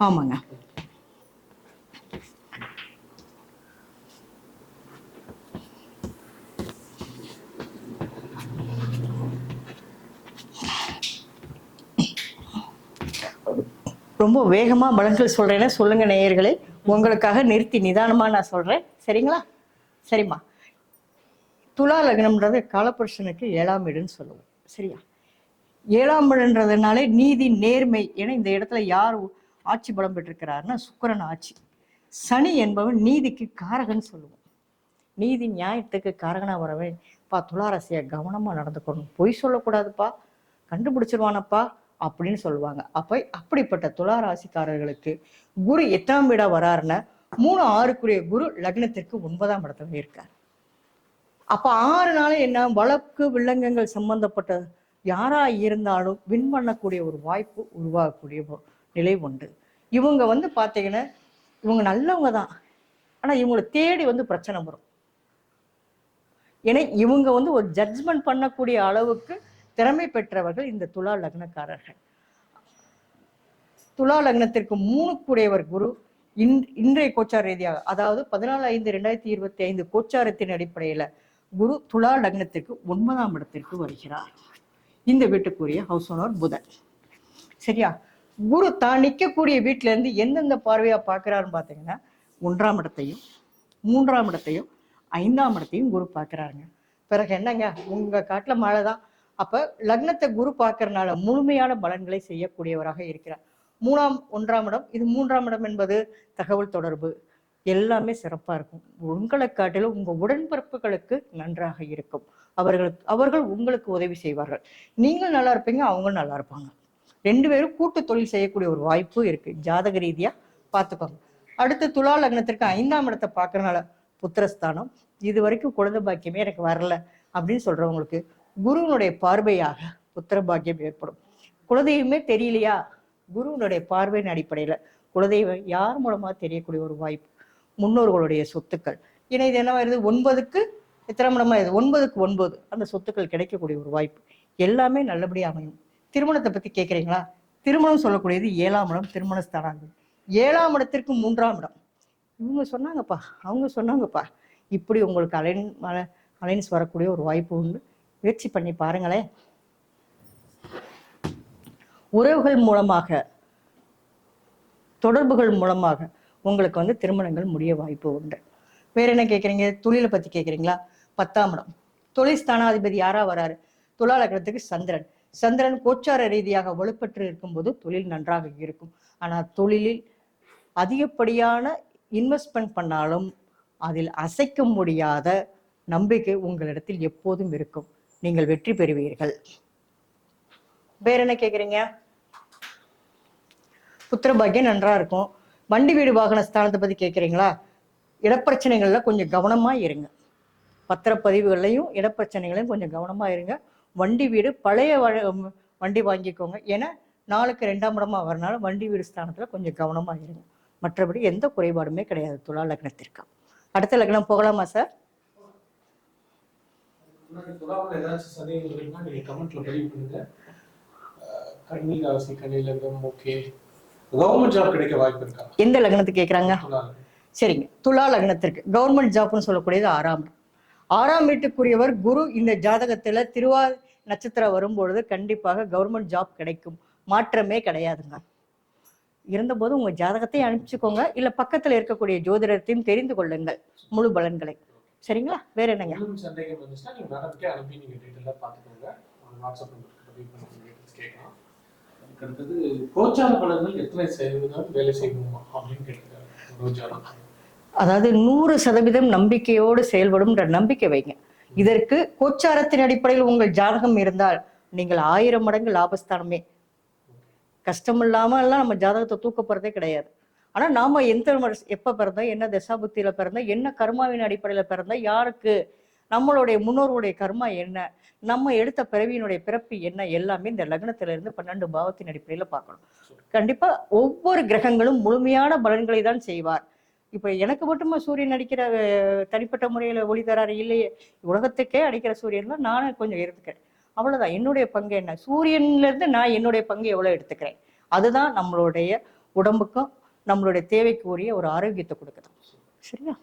ஆமாங்க. ரொம்ப வேகமா பலன்கள் சொல்றேன்னா சொல்லுங்க நேயர்களே, உங்களுக்காக நிறுத்தி நிதானமா நான் சொல்றேன். சரிங்களா? சரிம்மா. துலா லக்னம்ன்றது காலபுருஷனுக்கு 7ஆம் வீடுன்னு சொல்லுவோம். சரியா? 7ஆம் வீடுன்றதுனாலே நீதி, நேர்மை. ஏன்னா இந்த இடத்துல யார் ஆட்சி பலம் பெற்றிருக்கிறாருன்னா சுக்கிரன் ஆட்சி. சனி என்பவன் நீதிக்கு காரகன் சொல்லுவோம். நீதி நியாயத்துக்கு காரகனா வரவன் பா துளாராசியை கவனமா நடந்துக்கணும், பொய் சொல்லக்கூடாதுப்பா, கண்டுபிடிச்சிருவானப்பா அப்படின்னு சொல்லுவாங்க. அப்படிப்பட்ட துளாராசிக்காரர்களுக்கு குரு 8ஆம் வீடா வராருன்னா 3, 6க்குரிய குரு லக்னத்திற்கு 9ஆம் இடத்துல இருக்கார். அப்ப 6 நாள் என்ன, வழக்கு வில்லங்கங்கள் சம்பந்தப்பட்ட யாரா இருந்தாலும் வின் பண்ணக்கூடிய ஒரு வாய்ப்பு உருவாகக்கூடிய நிலை உண்டு. இவங்க பாத்தீங்கன்னா இவங்க நல்லவங்க தான், ஆனா இவங்களை தேடி பிரச்சனை வரும். ஏன்னா இவங்க ஒரு ஜட்ஜ்மெண்ட் பண்ணக்கூடிய அளவுக்கு திறமை பெற்றவர்கள் இந்த துலா லக்னக்காரர்கள். துலா லக்னத்திற்கு 3க்குடையவர் குரு இன்றைய கோச்சார ரீதியாக, அதாவது 14/5/2025 கோச்சாரத்தின் அடிப்படையில குரு துலா லக்னத்திற்கு 9ஆம் இடத்திற்கு வருகிறார். இந்த வீட்டுக்குரிய ஹவுஸ் ஓனர் புதன். சரியா? குரு தான் நிற்கக்கூடிய வீட்டுல இருந்து எந்தெந்த பார்வையா பார்க்கிறாருன்னு பாத்தீங்கன்னா 1ஆம் இடத்தையும் 3ஆம் இடத்தையும் 5ஆம் இடத்தையும் குரு பார்க்கிறாருங்க. பிறகு என்னங்க, உங்க காட்டுல மழை தான். அப்ப லக்னத்தை குரு பார்க்கறதுனால முழுமையான பலன்களை செய்யக்கூடியவராக இருக்கிறார். 1ஆம் இடம், இது 3ஆம் இடம் என்பது தகவல் தொடர்பு, எல்லாமே சிறப்பா இருக்கும். உங்களை காட்டிலும் உங்க உடன்பிறப்புகளுக்கு நன்றாக இருக்கும். அவர்கள் உங்களுக்கு உதவி செய்வார்கள். நீங்கள் நல்லா இருப்பீங்க, அவங்க நல்லா இருப்பாங்க. 2 பேரும் கூட்டு தொழில் செய்யக்கூடிய ஒரு வாய்ப்பு இருக்கு. ஜாதக ரீதியா பார்த்துக்கோங்க. அடுத்து துலா லக்னத்திற்கு 5ஆம் இடத்தை பார்க்கறதுனால புத்திரஸ்தானம், இது வரைக்கும் குழந்தை பாக்கியமே எனக்கு வரல அப்படின்னு சொல்றவங்களுக்கு குருவனுடைய பார்வையாக புத்திர பாக்கியம் ஏற்படும். குலதெய்வமே தெரியலையா, குருவனுடைய பார்வையின் அடிப்படையில குலதெய்வம் யார் மூலமா தெரியக்கூடிய ஒரு வாய்ப்பு. முன்னோர்களுடைய சொத்துக்கள், ஏன்னா இது என்ன வருது, 9க்கு எத்தனாம் இடமா இது, 9க்கு 9 அந்த சொத்துக்கள் கிடைக்கக்கூடிய ஒரு வாய்ப்பு. எல்லாமே நல்லபடியா அமையும். திருமணத்தை பத்தி கேட்குறீங்களா? திருமணம் சொல்லக்கூடியது 7ஆம் இடம், திருமண ஸ்தானாதிபதி. 7ஆம் இடத்திற்கு 3ஆம் இடம். இவங்க சொன்னாங்கப்பா, அவங்க சொன்னாங்கப்பா, இப்படி உங்களுக்கு அலைன்ஸ் வரக்கூடிய ஒரு வாய்ப்பு உண்டு. முயற்சி பண்ணி பாருங்களேன். உறவுகள் மூலமாக, தொடர்புகள் மூலமாக உங்களுக்கு திருமணங்கள் முடிய வாய்ப்பு உண்டு. வேற என்ன கேட்குறீங்க? தொழிலை பத்தி கேட்குறீங்களா? 10ஆம் இடம், தொழில் ஸ்தானாதிபதி யாரா வராரு? துலா லக்னத்துக்கு சந்திரன். சந்திரன் கோச்சார ரீதியாக வலுப்பெற்று இருக்கும்போது தொழில் நன்றாக இருக்கும். ஆனா தொழிலில் அதிகப்படியான இன்வெஸ்ட்மெண்ட் பண்ணாலும் அதில் அசைக்க முடியாத நம்பிக்கை உங்களிடத்தில் எப்போதும் இருக்கும். நீங்கள் வெற்றி பெறுவீர்கள். வேற என்ன கேக்குறீங்க? புத்திர பாக்கியம் நன்றா இருக்கும். வண்டி வீடு வாகன ஸ்தானத்தை பத்தி கேட்குறீங்களா? இடப்பிரச்சனைகள்ல கொஞ்சம் கவனமா இருங்க. பத்திரப்பதிவுகளையும் இடப்பிரச்சனைகளையும் கொஞ்சம் கவனமா இருங்க. வண்டி வீடு பழைய வண்டி வாங்கிக்கோங்க. ஏன்னா 4க்கு 2ஆம் இடமா வரனால வண்டி வீடு ஸ்தானத்துல கொஞ்சம் கவனமா இருங்க. மற்றபடி எந்த குறைபாடுமே கிடையாது துலா லக்னத்திற்கு. அடுத்த லக்னம் போகலாமா சார்? எந்த லக்னத்துக்கு கேட்குறாங்க? சரிங்க, துலா லக்னத்திற்கு கவர்மெண்ட் ஜாப்னு சொல்லக்கூடியது 6ஆம் இடம். 6ஆம் வீட்டுக்குரியவர் குரு. இந்த ஜாதகத்துல திருவாதிரை நட்சத்திரம் வரும்பொழுது கண்டிப்பாக கவர்மெண்ட் ஜாப் கிடைக்கும், மாற்றமே கிடையாதுங்க. இருந்தபோது உங்க ஜாதகத்தையும் அனுப்பிச்சுக்கோங்க, இல்ல பக்கத்துல இருக்கக்கூடிய ஜோதிடத்தையும் தெரிந்து கொள்ளுங்கள் முழு பலன்களை. சரிங்களா? வேற என்னங்க? அதாவது 100% நம்பிக்கையோடு செயல்படும் நம்பிக்கை வைங்க. இதற்கு கோச்சாரத்தின் அடிப்படையில் உங்கள் ஜாதகம் இருந்தால் நீங்கள் 1000 மடங்கு லாபஸ்தானமே. கஷ்டம் இல்லாம எல்லாம் நம்ம ஜாதகத்தை தூக்க போறதே கிடையாது. ஆனா நாம எப்ப பிறந்தோம், என்ன தசாபுத்தியில பிறந்தோம், என்ன கர்மாவின் அடிப்படையில பிறந்தோம், யாருக்கு நம்மளுடைய முன்னோர்களுடைய கர்மா என்ன, நம்ம எடுத்த பிறவியினுடைய பிறப்பு என்ன, எல்லாமே இந்த லக்னத்துல இருந்து 12 பாவத்தின் அடிப்படையில பார்க்கணும். கண்டிப்பா ஒவ்வொரு கிரகங்களும் முழுமையான பலன்களை தான் செய்வார். இப்ப எனக்கு மட்டுமா சூரியன் அடிக்கிற தனிப்பட்ட முறையில ஒளி தராரு இல்லையே, உலகத்துக்கே அடிக்கிற சூரியன் தான் நானும் கொஞ்சம் எடுத்துக்கிறேன். அவ்வளவுதான். என்னுடைய பங்கு என்ன, சூரியன்ல இருந்து நான் என்னுடைய பங்கு எவ்வளவு எடுத்துக்கிறேன், அதுதான் நம்மளுடைய உடம்புக்கும் நம்மளுடைய தேவைக்கு உரிய ஒரு ஆரோக்கியத்தை கொடுக்குது. சரியா?